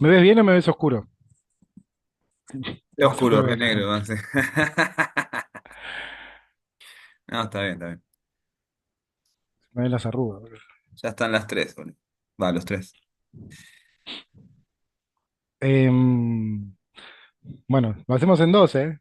¿Me ves bien o me ves oscuro? De Más oscuro, oscuro que re acá. negro. ¿No? Sí. No, está bien, está bien. Me ven las arrugas. Ya están las tres, boludo. Va, los tres. Em, bueno, lo hacemos en dos, ¿eh?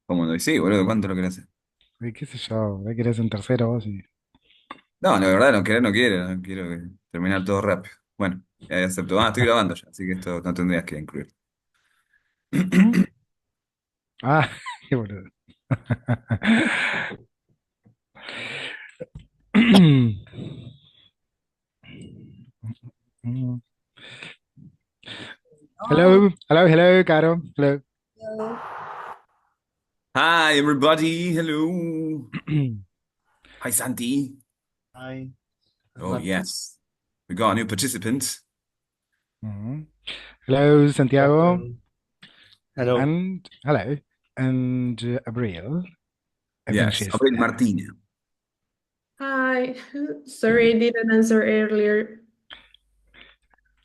¿Cómo no? Y sí, boludo, ¿cuánto lo querés hacer? ¿Qué sé yo? ¿Qué querés en tercero vos? No, la verdad, no quiero, no quiero. No quiero terminar todo rápido. Bueno, ya acepto. Ah, estoy grabando ya, así que esto no tendrías que incluir. ¿Mm? Ah, qué boludo. Oh, Hello, hello, hello, Caro. Hello. hello. Hi, everybody. Hello. Hi, Santi. Hi, Oh, everyone. yes. We got a new participant. Mhm. Hello, Santiago, Welcome. Hello. and hello, and Abril. I think Yes, she's Abril there. Martinez. Hi. Sorry, I didn't answer earlier.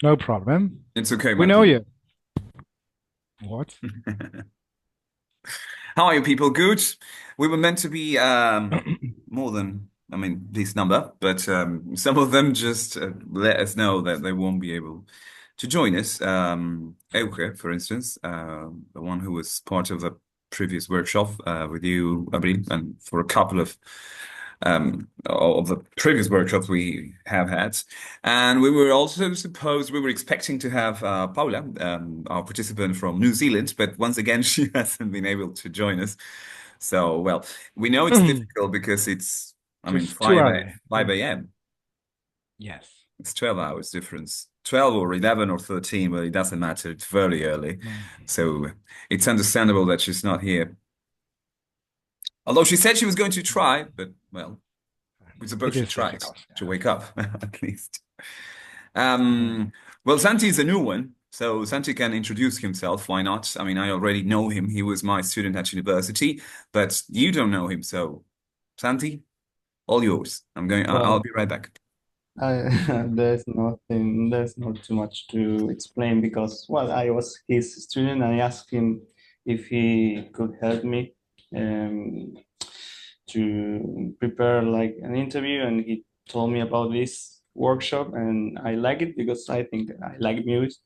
No problem. It's okay, We know Martinez. you. What? How are you people? Good. We were meant to be more than, I mean, this number, but some of them just let us know that they won't be able to join us. Euge, for instance, the one who was part of the previous workshop with you, Abril, and for a couple of the previous workshops we have had. And we were also supposed, we were expecting to have Paula, our participant from New Zealand, but once again, she hasn't been able to join us. So, well, we know it's difficult because it's, I mean, Just too early. 5 a.m. Yes. It's 12 hours difference. 12 or 11 or 13, well, it doesn't matter. It's very early. Mm. So it's understandable that she's not here. Although she said she was going to try, but, well, we It suppose she is tried difficult. to Yes. wake up, at least. Mm. Well, Santi is a new one, so Santi can introduce himself. Why not? I mean, I already know him. He was my student at university, but you don't know him. So, Santi, all yours. I'll Well, be right back. I, there's not too much to explain because, well, I was his student. I asked him if he could help me um, to prepare like an interview, and he told me about this workshop, and I like it because I think I like movies.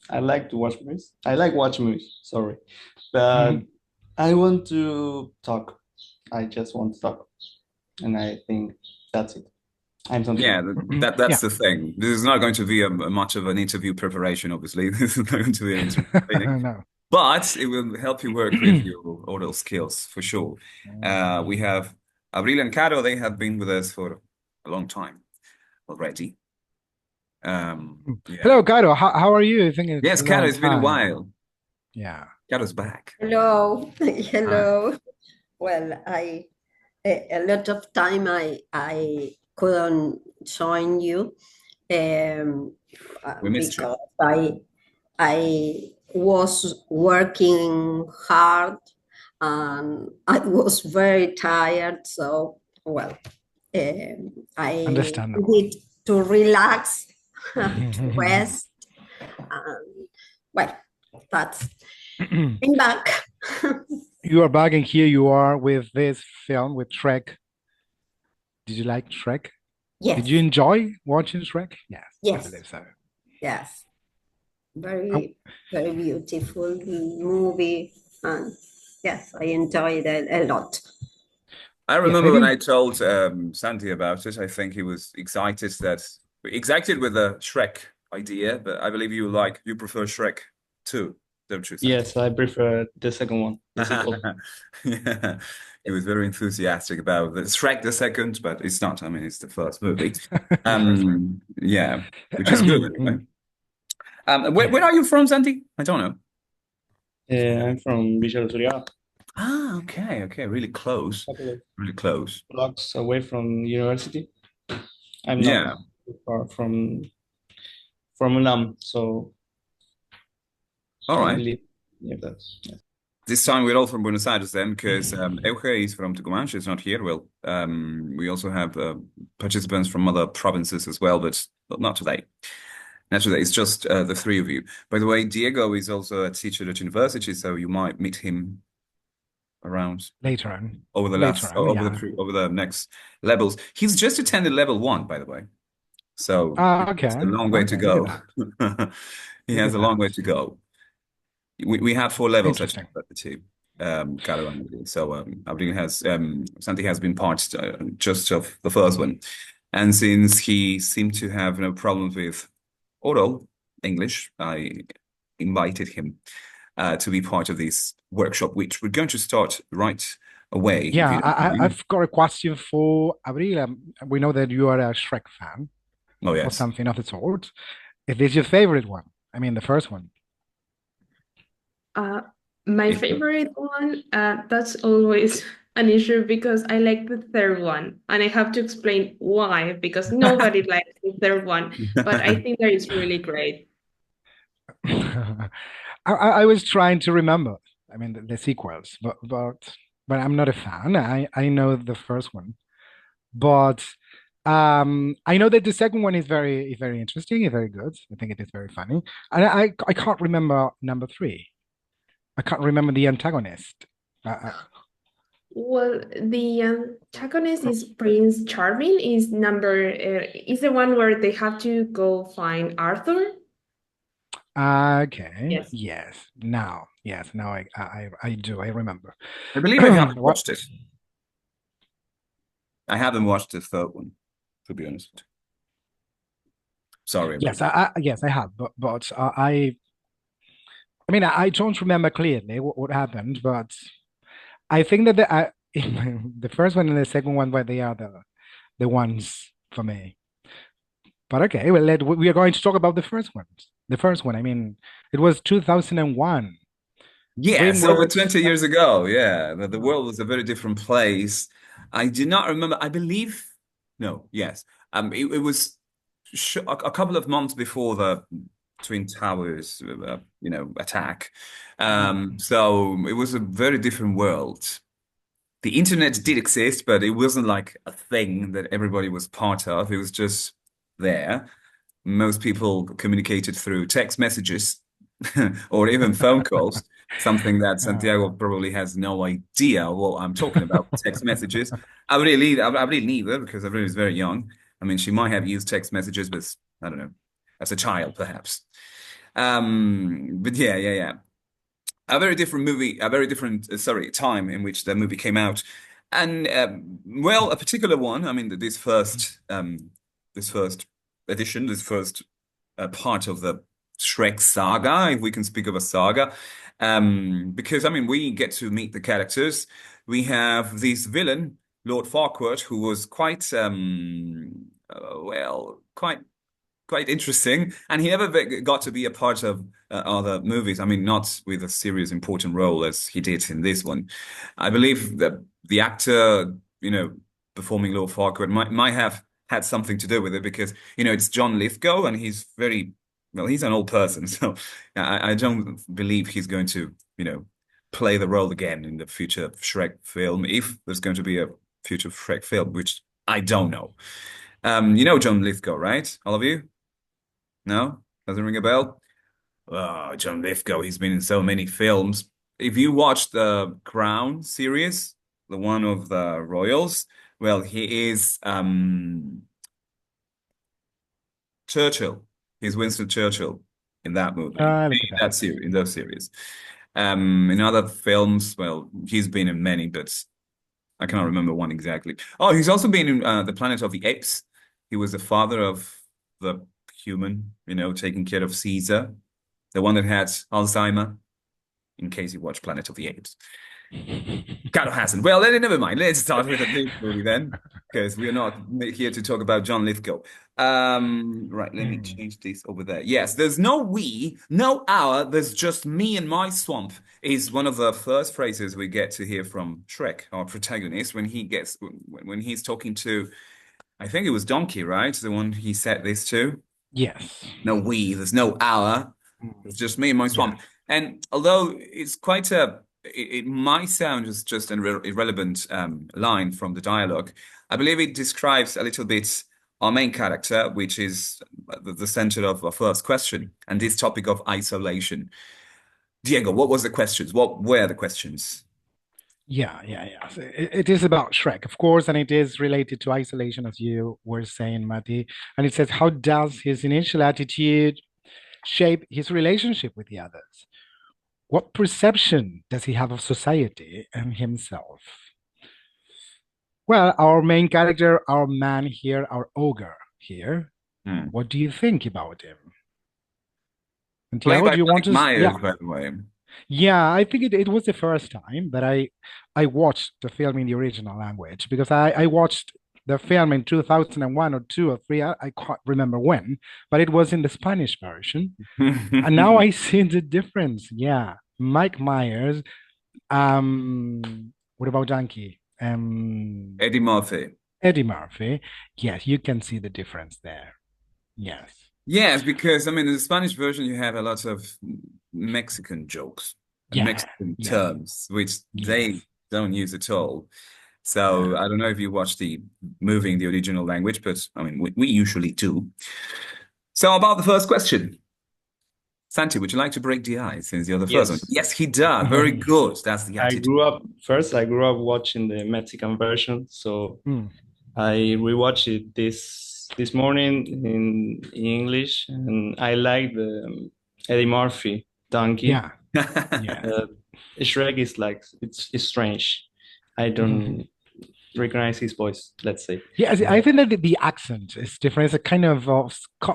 I like to watch movies. I like watch movies, sorry, but Mhm. I want to talk. I just want to talk, and I think that's it. I'm Yeah, Santiago. that's Yeah. the thing. This is not going to be much of an interview preparation, obviously. This is not going to be an interview training. No. But it will help you work with your oral skills for sure. We have Abril and Caro, they have been with us for a long time already. Yeah. Hello, Caro. How are you? I think it's Yes, a Caro, long it's been a time. while. Yeah. Caro's back. Hello. Hi. Hello. Well, a lot of time I couldn't join you um, We missed you. because I was working hard and I was very tired. So, well, I Understandable. need to relax, to rest. And, well, that's I'm back. You are back, and here you are with this film with Shrek. Did you like Shrek? Did you Yes, enjoy watching Shrek? Yes, I yes, believe so. yes. Oh, Very, very beautiful movie. And yes, I enjoyed it a lot. I yes, I remember when think I told Santi about it, I think he was excited with the Shrek idea, but I believe you prefer Shrek too, don't you, Santi? Yes, I prefer the second one, the sequel. Yeah, he was very enthusiastic about the Shrek the second, but it's not. I mean, it's the first movie. the first one. Yeah, which is good anyway. Where are you from, Santi? I don't know. I'm from Villa Surya, Ah, okay, okay, really close, a couple of really close. blocks away from university. I'm not Yeah. too far from UNAM, so All I right. live near that. Yeah. This time we're all from Buenos Aires then, because Euge is from Tucumán. She's not here. Well, we also have participants from other provinces as well, but not today. Naturally, it's just the three of you. By the way, Diego is also a teacher at university, so you might meet him around Later on. over the Later on, yeah. over the next levels. He's just attended level 1, by the way. So it's a Okay. long way to Okay. Look at go. that. He Look has at a long way that. to go. We have 4 levels actually Interesting. at the team. Catalan. So Abril has Santi has been part just of the first one, and since he seemed to have no problems with oral English, I invited him to be part of this workshop, which we're going to start right away. If you Yeah, don't mind. I've got a question for Abril. We know that you are a Shrek fan Oh or yes. something of the sort. Is this your favorite one? I mean, the first one. My It- favorite one, that's always an issue because I like the third one, and I have to explain why, because nobody likes the third one, but I think that is really great. I was trying to remember. I mean, the sequels, but I'm not a fan. I know the first one, but I know that the second one is very interesting, is very good. I think it is very funny, and I can't remember number three. I can't remember the antagonist. Well, the antagonist is Prince Charming, is is the one where they have to go find Arthur. Okay. Yes. Yes. Now I do. I remember. I believe I haven't What? watched it. I haven't watched the third one, to be honest. Sorry about Yes, that. yes, I have, but I mean, I don't remember clearly what happened, but I think that the first one and the second one, but they are the ones for me. But okay, well, we are going to talk about the first one. The first one, I mean, it was 2001. Yes, over DreamWorks. 20 years ago. Yeah, the Oh, world was a very different place. I do not remember. I believe, no, yes. It was sh a couple of months before the Twin Towers, attack. mm. So it was a very different world. The internet did exist, but it wasn't like a thing that everybody was part of. It was just there. Most people communicated through text messages or even phone calls, something that Santiago Uh, probably has no idea what I'm talking about, text messages. I really neither because I really was very young. I mean, she might have used text messages, but I don't know, as a child, perhaps. But yeah. A very different movie, a very different, sorry, time in which the movie came out. And well, a particular one, I mean, this first edition, this first part of the Shrek saga, if we can speak of a saga. Because I mean, we get to meet the characters. We have this villain, Lord Farquaad, who was quite well, quite interesting, and he never got to be a part of other movies. I mean, not with a serious important role as he did in this one. I believe that the actor, performing Lord Farquaad might have had something to do with it because it's John Lithgow, and he's very well. He's an old person, so I don't believe he's going to play the role again in the future Shrek film, if there's going to be a future Shrek film, which I don't know. You know John Lithgow, right? All of you? No? Doesn't ring a bell? Oh, John Lithgow, he's been in so many films. If you watch the Crown series, the one of the royals, well, he is Churchill. He's Winston Churchill in that movie, look at in that that. series, in those series. In other films, well, he's been in many, but I cannot remember one exactly. Oh, he's also been in The Planet of the Apes. He was the father of the human, taking care of Caesar, the one that had Alzheimer, in case you watch Planet of the Apes. Carlo hasn't. Well, never mind. Let's start with a big movie then, because we are not here to talk about John Lithgow. Right, let me change this over there. Yes, there's no we, no our, there's just me and my swamp is one of the first phrases we get to hear from Shrek, our protagonist, when he's talking to, I think it was Donkey, right? The one he said this to. Yes. No we, there's no our. It's just me and my swamp. Yes. And although it's it might sound as just an irrelevant line from the dialogue, I believe it describes a little bit our main character, which is the center of our first question, and this topic of isolation. Diego, what was the questions? What were the questions? Yeah, yeah, yeah. So it is about Shrek, of course, and it is related to isolation, as you were saying, Mati. And it says, how does his initial attitude shape his relationship with the others? What perception does he have of society and himself? Well, our main character, our man here, our ogre here, what do you think about him? And Played Tiago, by do you want Mike to? Myers, Yeah, by the way. yeah. I think it was the first time that I watched the film in the original language because I watched the film in 2001 or two or three. I can't remember when, but it was in the Spanish version, and now I see the difference. Yeah, Mike Myers. What about Donkey? Eddie Murphy. Eddie Murphy. Yes, you can see the difference there. Yes. Yes, because I mean, in the Spanish version, you have a lot of Mexican jokes and Yeah. Mexican Yeah. terms, which Yes. they don't use at all. So I don't know if you watch the movie in the original language, but I mean, we usually do. So about the first question, Santi, would you like to break the ice since you're the first one? Yes. Yes, he does. Very good. That's the attitude. I grew up watching the Mexican version, so Mm. I rewatched it this morning in English, and I like the Eddie Murphy donkey. Yeah. Yeah. Shrek is like it's strange. I don't recognize his voice, let's say. Yeah, I think that the accent is different. It's a kind of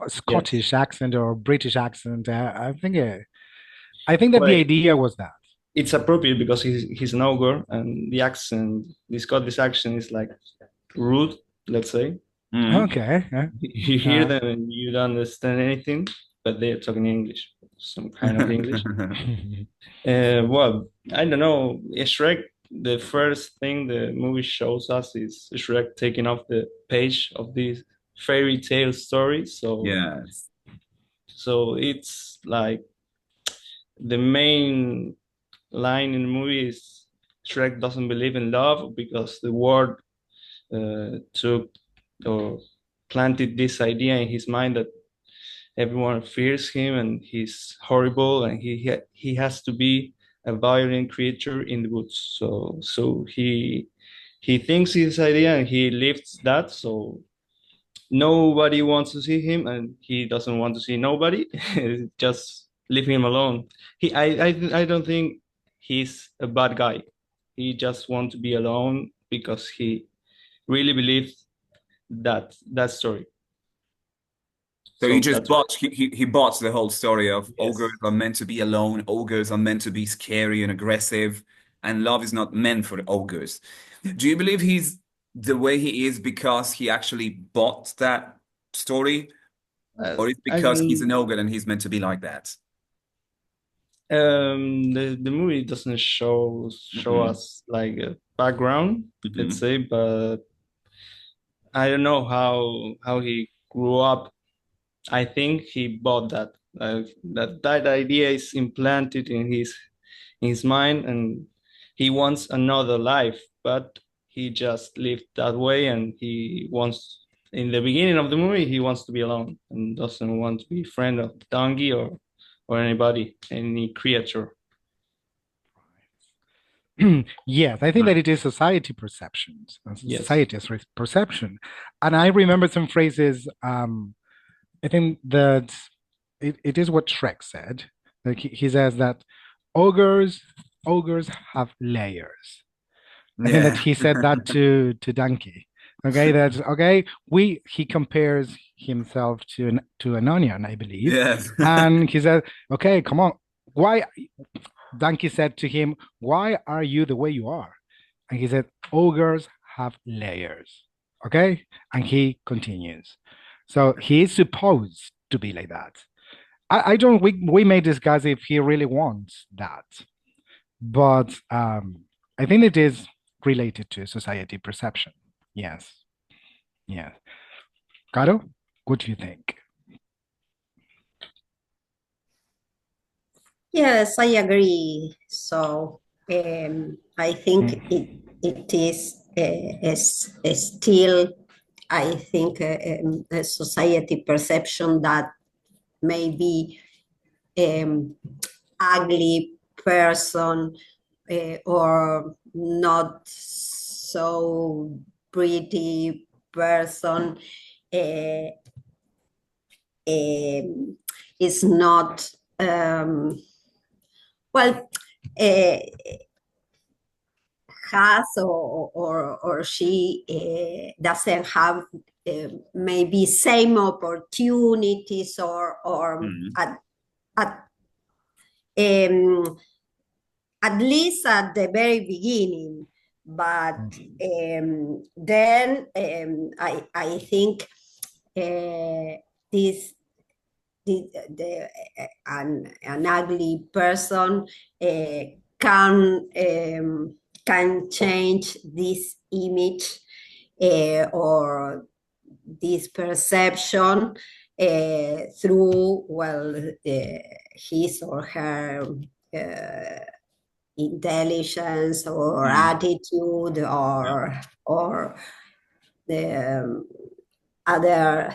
Scottish Yes. accent or British accent. I think that Well, the idea was that. it's appropriate because he's an ogre, and the accent, the Scottish accent, is like rude, let's say. Okay. You hear them and you don't understand anything, but they're talking English, some kind of English. Well, I don't know. Shrek, the first thing the movie shows us is Shrek taking off the page of this fairy tale story. Yes. So it's like the main line in the movie is Shrek doesn't believe in love because the world took or planted this idea in his mind that everyone fears him and he's horrible and he has to be a violent creature in the woods. So he thinks his idea and he lifts that. So nobody wants to see him and he doesn't want to see nobody. Just leave him alone. I don't think he's a bad guy. He just wants to be alone because he really believes that story. So he just that's bought he bought the whole story of Yes. ogres are meant to be alone, ogres are meant to be scary and aggressive, and love is not meant for ogres. Do you believe he's the way he is because he actually bought that story, or is it because he's an ogre and he's meant to be like that? The movie doesn't show us like a background, let's say, but I don't know how he grew up. I think he bought that. That idea is implanted in his mind, and he wants another life, but he just lived that way, and he wants. In the beginning of the movie, he wants to be alone and doesn't want to be friend of the donkey or anybody, any creature. Yes, I think that it is society perceptions, Yes. society's perception. And I remember some phrases. I think that it is what Shrek said. Like he says that ogres have layers. I think that he said that to Donkey. Okay, that's okay. He compares himself to an onion, I believe. Yes. And he said, okay, come on. Why Donkey said to him, why are you the way you are? And he said, ogres have layers. Okay? And he continues. So he is supposed to be like that. I don't we may discuss if he really wants that. But I think it is related to society perception. Yes. Yeah. Caro, what do you think? Yes, I agree. So I think it is still I think a society perception that maybe ugly person or not so pretty person uh, um, is not well uh, has or she doesn't have maybe same opportunities or Mm. at um, at least at the very beginning. But then I think this an ugly person can change this image or this perception through his or her intelligence or Mm. attitude Yeah. or the other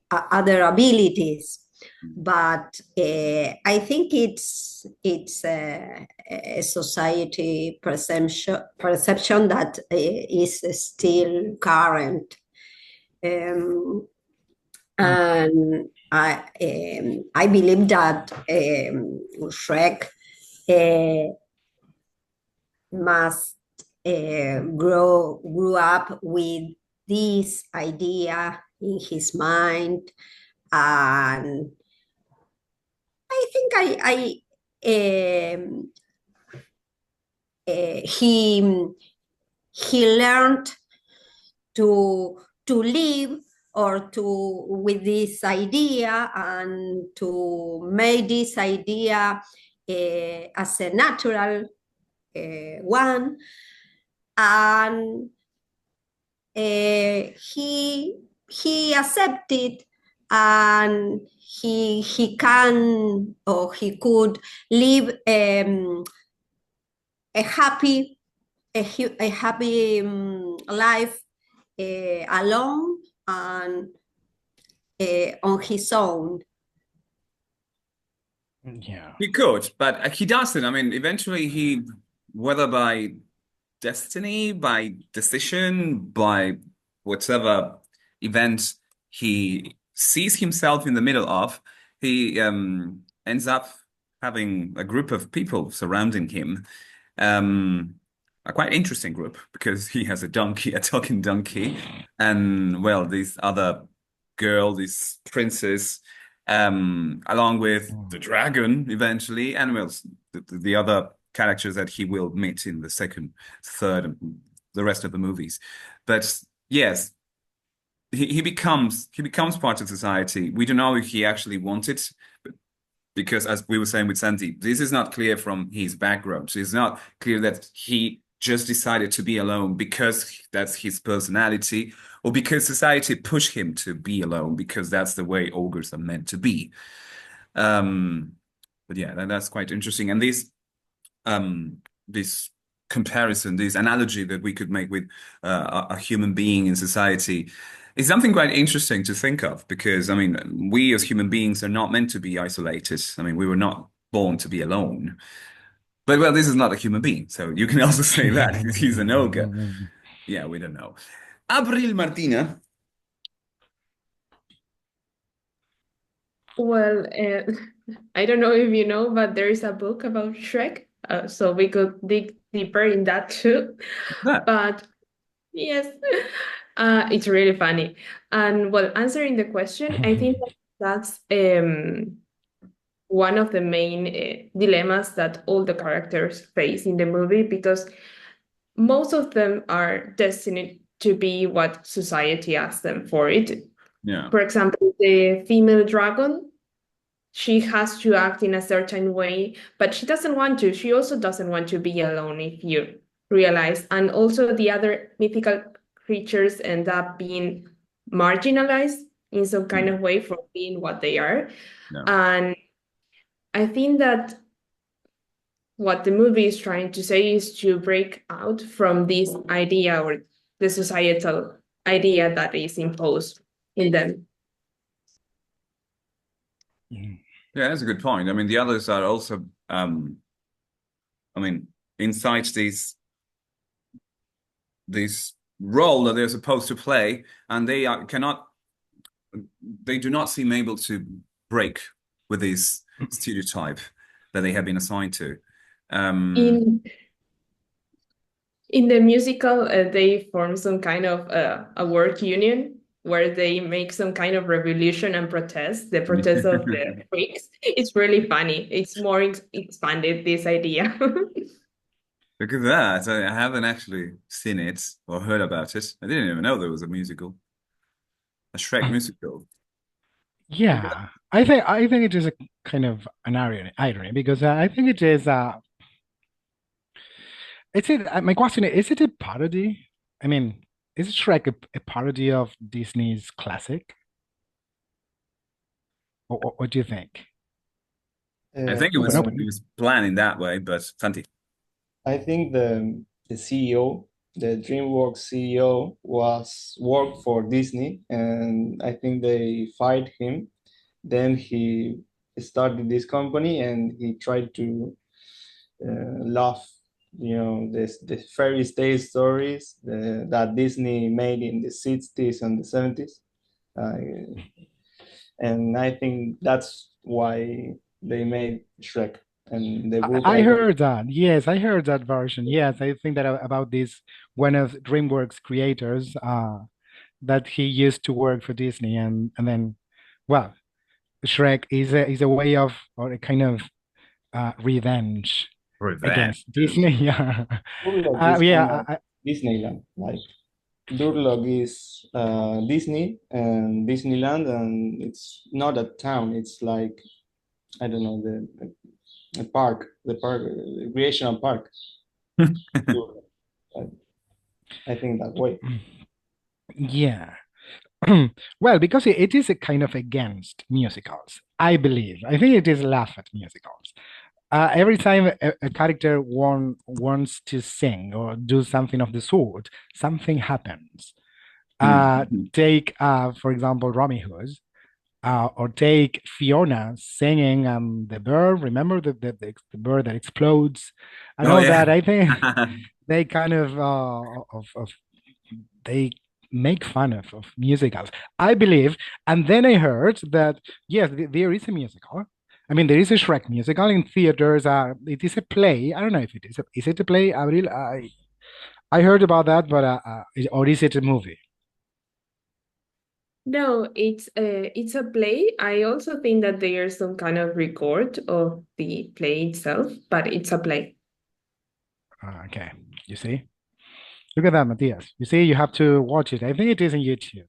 other abilities. But I think it's a society perception that is still current, and I believe that Shrek must grew up with this idea in his mind, and I think um, he learned to live or to with this idea and to make this idea as a natural one, and he accepted, and he can or he could live a happy a happy life alone and on his own. Yeah. He could, but he doesn't. I mean, eventually whether by destiny, by decision, by whatever event he sees himself in the middle of, he ends up having a group of people surrounding him. Um, a quite interesting group because he has a donkey, a talking donkey, and well, this other girl, this princess, along with the dragon eventually, and well, the other characters that he will meet in the second, third, and the rest of the movies. But yes, he becomes part of society. We don't know if he actually wanted, because as we were saying with Santi, this is not clear from his background. So it's not clear that he just decided to be alone because that's his personality, or because society pushed him to be alone because that's the way ogres are meant to be. Um, but yeah, that's quite interesting. And this comparison, this analogy that we could make with a human being in society is something quite interesting to think of, because I mean, we as human beings are not meant to be isolated. I mean, we were not born to be alone. But well, this is not a human being, so you can also say that he's an ogre. Yeah, we don't know. Abril Martina. Well, I don't know if you know, but there is a book about Shrek, so we could dig deeper in that too. That. But yes, it's really funny. And well, answering the question, I think that's one of the main dilemmas that all the characters face in the movie, because most of them are destined to be what society asks them for it. Yeah. For example, the female dragon, she has to act in a certain way, but she doesn't want to. She also doesn't want to be alone, if you realize. And also the other mythical creatures end up being marginalized in some kind of way for being what they are. Yeah. And I think that what the movie is trying to say is to break out from this idea or the societal idea that is imposed in them. Mm. Yeah, that's a good point. I mean, the others are also, I mean, inside this role that they're supposed to play, and they do not seem able to break with this stereotype that they have been assigned to. In the musical, they form some kind of a work union where they make some kind of revolution and protest, the protest of the freaks. It's really funny. It's more expanded, this idea. Look at that. I haven't actually seen it or heard about it. I didn't even know there was a musical, a Shrek musical. Yeah, I think it is a kind of an irony because I think it is my question is it a parody? I mean, is Shrek a parody of Disney's classic? Or what do you think? I think Open, it open. was planned in that way, but Santi. I think the CEO, the DreamWorks CEO, was worked for Disney, and I think they fired him. Then he started this company, and he tried to laugh, the fairy tale stories that Disney made in the 60s and the 70s. And I think that's why they made Shrek. And the book, I I don't. heard that. Yes, I heard that version. Yes, I think that about this one of DreamWorks creators that he used to work for Disney and then well, Shrek is a way of or a kind of revenge Revenge. against Disney. Yeah. Durlock is kind Yeah, of Disneyland. Like Durlock is Disney and Disneyland, and it's not a town. It's like, I don't know, the park, the recreational park. Durlock. I think that way. yeah. Well, because it is a kind of against musicals, I believe. I think it is laugh at musicals. Every time a character wants to sing or do something of the sort, something happens. Take, for example, Romy Hood, or take Fiona singing the bird. Remember the bird that explodes and Oh all yeah. that. I think they kind of they make fun of musicals, I believe. And then I heard that yes, there is a musical. I mean, there is a Shrek musical in theaters. It is a play. I don't know if it is. Is it a play, Abril? I heard about that, but or is it a movie? No, it's a play. I also think that there's some kind of record of the play itself, but it's a play. Okay, you see. Look at that, Matthias. You see, you have to watch it. I think it is on YouTube.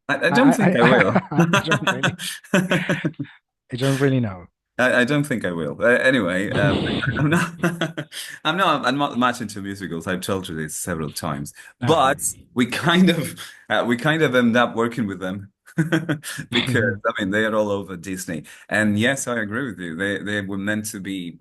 I don't think I will. I don't really, I don't really know. I don't think I will. Anyway, I'm not, I'm not much into musicals. I've told you this several times, Okay. but we kind of end up working with them because I mean they are all over Disney. And yes, I agree with you. They were meant to be.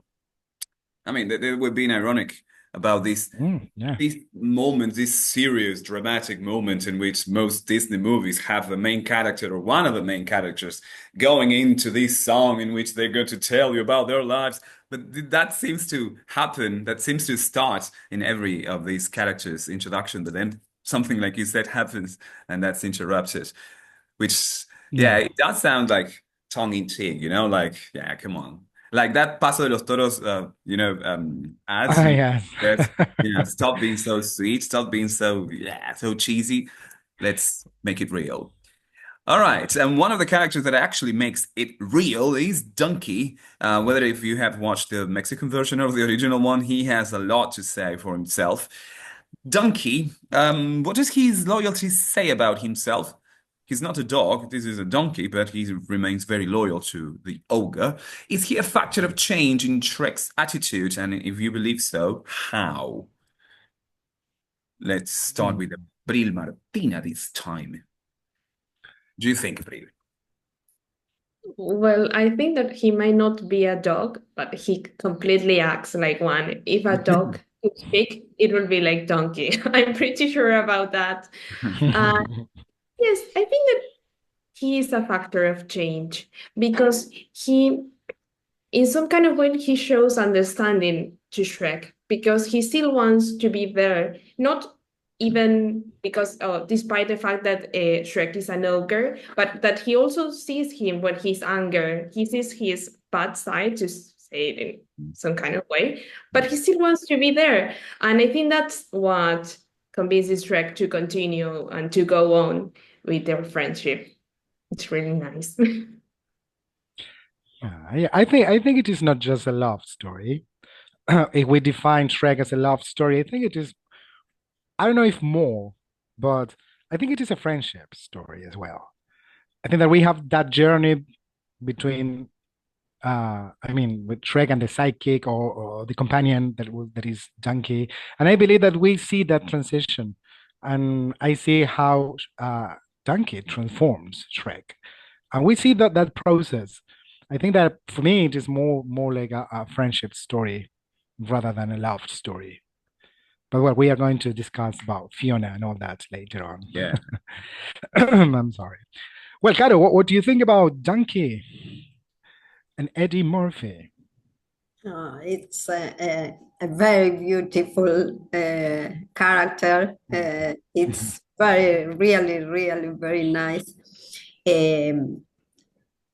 I mean, they were being ironic about Yeah. these moments, these serious, dramatic moments in which most Disney movies have the main character or one of the main characters going into this song in which they're going to tell you about their lives. But that seems to happen, that seems to start in every of these characters' introduction, but then something like you said happens and that's interrupted, which, yeah, Yeah. it does sound like tongue in cheek, like, yeah, come on. Like that Paso de los Toros, ads, Yes. that, stop being so sweet, stop being so, yeah, so cheesy. Let's make it real. All right, and one of the characters that actually makes it real is Donkey. Whether if you have watched the Mexican version or the original one, he has a lot to say for himself. Donkey, what does his loyalty say about himself? He's not a dog, this is a donkey, but he remains very loyal to the ogre. Is he a factor of change in Shrek's attitude? And if you believe so, how? Let's start with Bril Martina this time. Do you think, Bril? Well, I think that he might not be a dog, but he completely acts like one. If a dog could speak, it would be like donkey. I'm pretty sure about that. Uh, yes, I think that he is a factor of change because he, in some kind of way, he shows understanding to Shrek because he still wants to be there, not even because, despite the fact that Shrek is an ogre, but that he also sees him when he's angry. He sees his bad side, to say it in some kind of way, but he still wants to be there. And I think that's what convinces Shrek to continue and to go on with their friendship. It's really nice. I think it is not just a love story. If we define Shrek as a love story, I think it is, I don't know if more, but I think it is a friendship story as well. I think that we have that journey between, with Shrek and the sidekick, or the companion that is Donkey, and I believe that we see that transition, and I see how Donkey transforms Shrek, and we see that process. I think that for me, it is more like a friendship story rather than a love story. But what we are going to discuss about Fiona and all that later on. Yeah. I'm sorry. Well, Caro, what do you think about Donkey and Eddie Murphy? It's a very beautiful character. It's very, really, really very nice.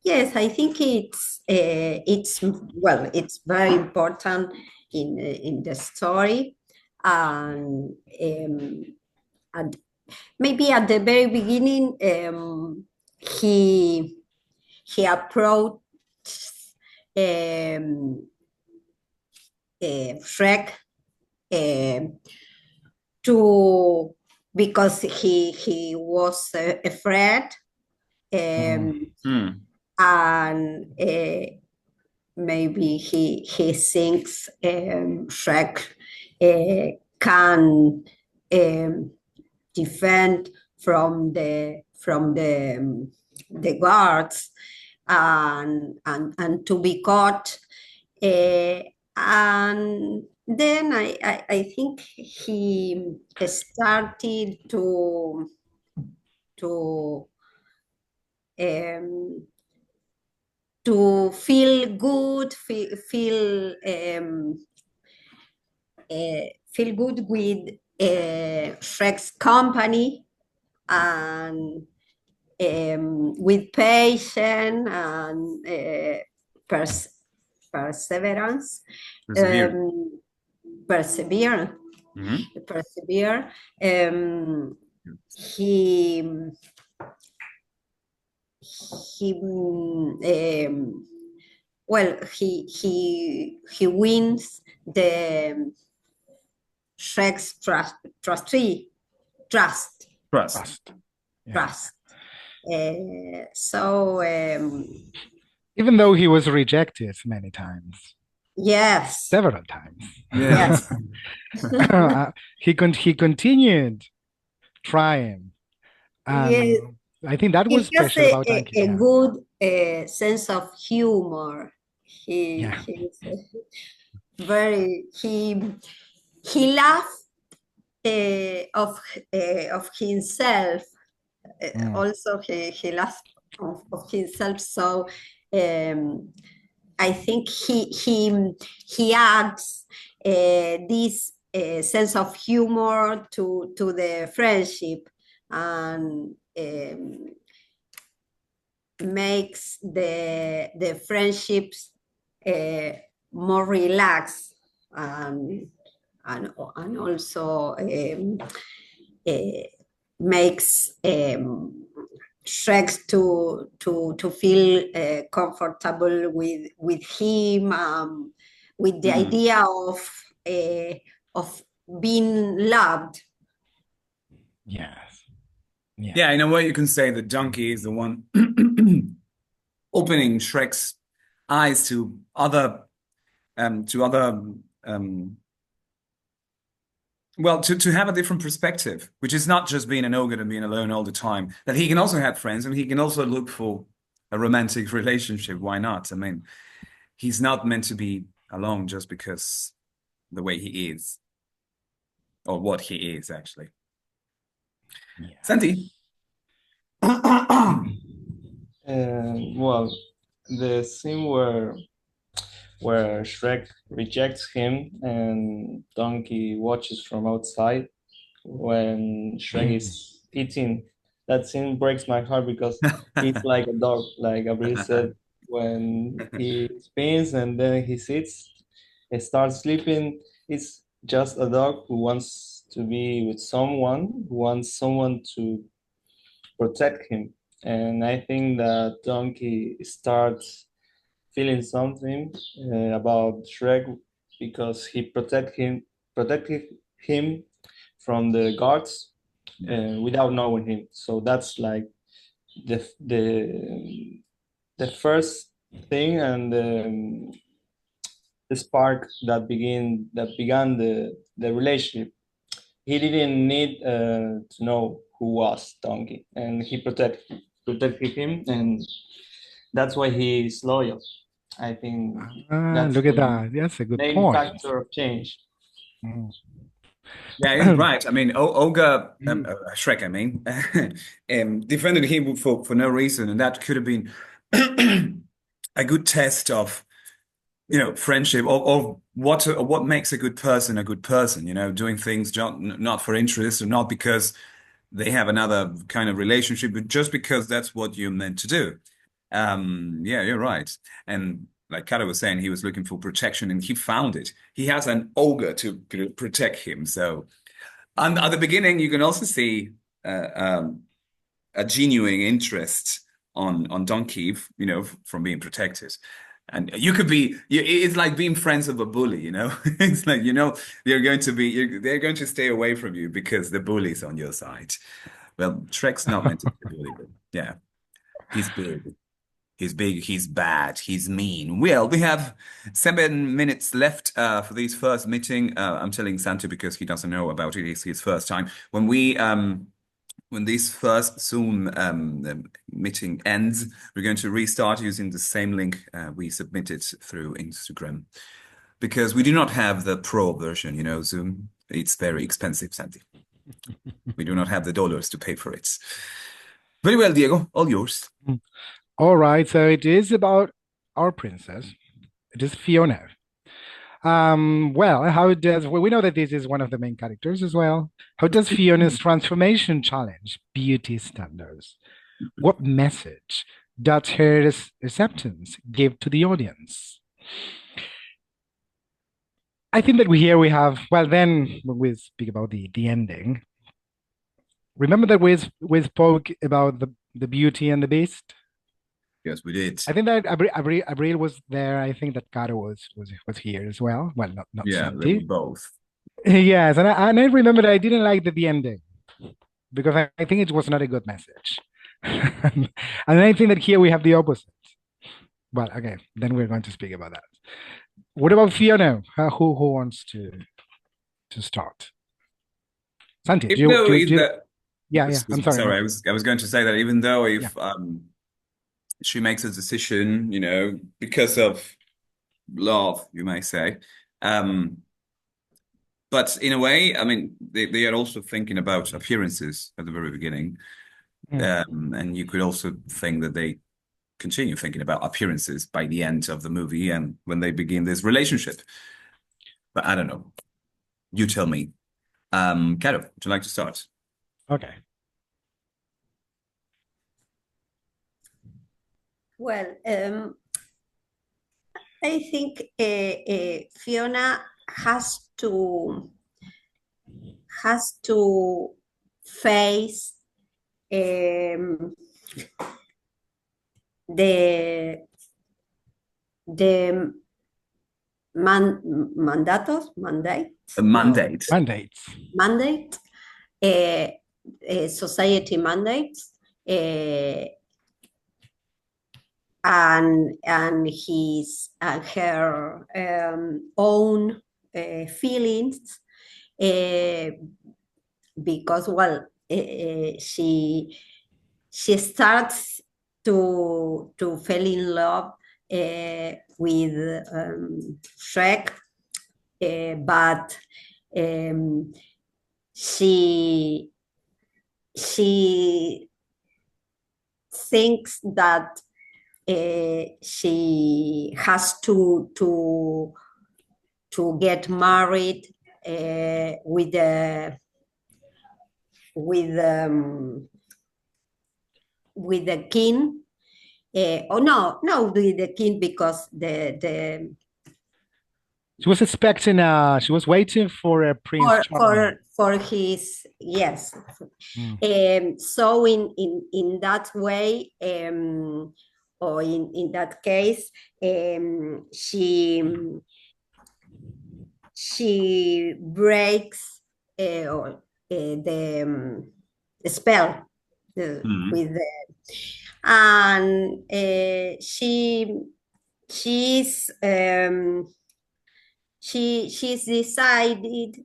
Yes, I think it's very important in the story, and at, maybe at the very beginning, he approached Shrek to because he was afraid, Mm. and maybe he thinks Shrek can defend from the guards, and to be caught. And then I think he started to um, to feel good, feel good with Shrek's company, and with patience and perseverance, Persevere. persevere, Mhm. persevere. He he wins the Shrek's trust, Trust. Trust. Yeah. trust. So Even though he was rejected many times, yes, several times, Yeah. yes, he continued trying, yes. and I think that was He has special about Donkey. a Yeah, good sense of humor. yeah, He's very he laughs of himself. Mm. Also, he laughs of himself. So I think he adds this sense of humor to the friendship, and makes the friendships more relaxed, and also uh, makes Shrek to feel comfortable with him, with the Mhm. idea of being loved. Yes, yeah, Yeah, in a way you can say that Donkey is the one opening Shrek's eyes to other well, to have a different perspective, which is not just being an ogre and being alone all the time, that he can also have friends and he can also look for a romantic relationship. Why not? I mean, he's not meant to be alone just because the way he is. or what he is actually. Yeah. Santi? Well, the scene where Shrek rejects him and Donkey watches from outside when Shrek is eating. That scene breaks my heart because it's like a dog, like Gabriel said, when he spins and then he sits and starts sleeping. It's just a dog who wants to be with someone, who wants someone to protect him. And I think that Donkey starts feeling something about Shrek because he protected him from the guards without knowing him. So that's like the the first thing and the spark that began the relationship. He didn't need to know who was Donkey, and he protected him, and that's why he is loyal. I think that's Look at the that. That's a good main point. factor of change. Mm. Yeah, he's right. I mean, Olga, Shrek, I mean, defended him for no reason, and that could have been a good test of, friendship or what makes a good person, doing things not for interest or not because they have another kind of relationship, but just because that's what you're meant to do. Yeah, you're right. And like Kara was saying, he was looking for protection and he found it. He has an ogre to protect him. So, and at the beginning, you can also see uh, um, a genuine interest on Donkey, from being protected. And you could it's like being friends of a bully. It's like, they're going to stay away from you because the bully's on your side. Well, Shrek's not meant to be a bully, but yeah, he's big. He's big, he's bad, he's mean. Well, we have 7 minutes left for this first meeting. I'm telling Santo because he doesn't know about it. It's his first time. When this first Zoom meeting ends, we're going to restart using the same link we submitted through Instagram. Because we do not have the pro version, Zoom. It's very expensive, Santi. We do not have the dollars to pay for it. Very well, Diego, all yours. All right, so it is about our princess. It is Fiona. We know that this is one of the main characters as well. How does Fiona's transformation challenge beauty standards? What message does her acceptance give to the audience? I think that we have, well, then when we speak about the ending, remember that we spoke about the Beauty and the Beast? Yes, we did. I think that Abril was there. I think that Caro was here as well. Well, not Yeah, Santi. we both. Yes, and I remember that I didn't like the ending because I think it was not a good message. And I think that here we have the opposite. Well, okay, then we're going to speak about that. What about Fiona? Who wants to start? Santi, Even though if that, yeah, excuse I'm me, sorry. sorry, No. I was going to say that even though Yeah. if she makes a decision, because of love, you may say, but in a way, I mean, they are also thinking about appearances at the very beginning, and you could also think that they continue thinking about appearances by the end of the movie and when they begin this relationship. But I don't know. You tell me. Caro, would you like to start? Okay. Well, I think Fiona has to face the mandate society mandates and his her own feelings because she starts to fall in love with Shrek, but she she thinks that she has to get married with the with with the king. Oh no, no, with the king because the She was expecting, she was waiting for a Prince Charming. for his yes. Mm. So in that way, or in that case, she breaks the spell with the, and she's she's decided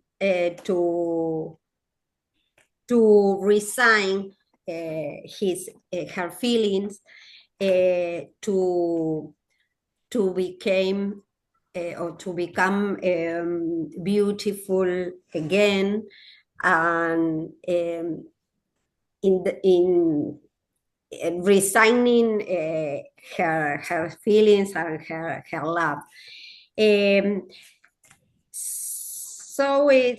to resign his her feelings to become or to become beautiful again, and in resigning her feelings and her love. So I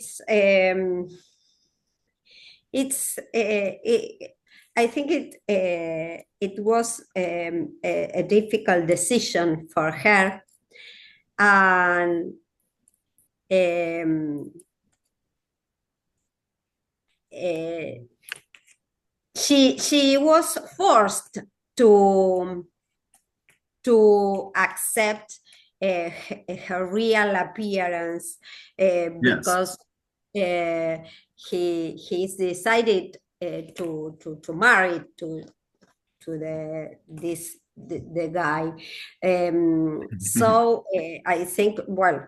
think it was a difficult decision for her, and she was forced to accept her real appearance Yes. because he's decided to marry to the guy. So I think, well,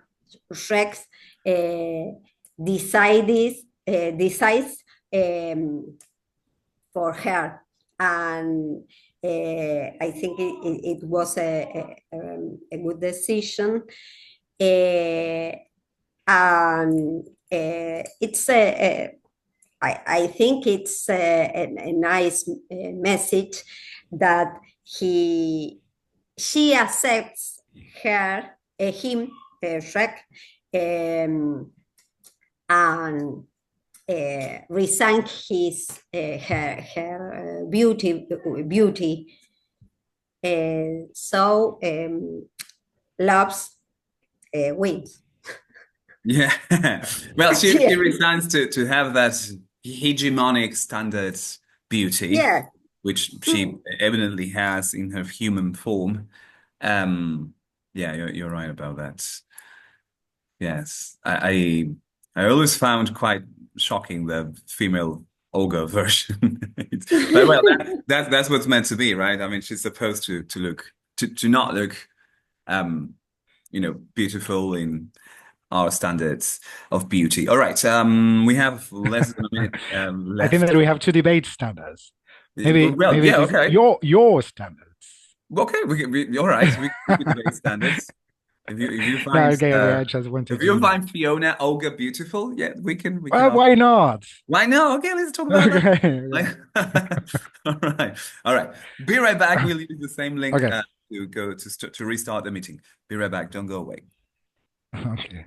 Shrek decides for her, and I think it was a good decision, and it's I think it's a nice message that she accepts him, Shrek, and resign his her beauty. So loves wins. Yeah. Well, she Yeah. resigns to have that hegemonic standard beauty, Yeah. which she evidently has in her human form. Yeah, you're right about that. Yes, I always found quite shocking the female Olga version. But well, that's what's meant to be, right? I mean, she's supposed to look to not look beautiful in our standards of beauty. All right, we have less than a minute I think left. that we have to debate standards. Maybe Well, maybe yeah, this okay. your standards. Okay, all right, we can debate standards. If you No, find okay. I just wanted if to, you find Fiona Olga beautiful, yeah, we can well, all. why not? Why no? Okay, let's talk about that. Okay. Like, all right, all right. Be right back. We'll use the same link Okay. to go to restart the meeting. Be right back. Don't go away. Okay.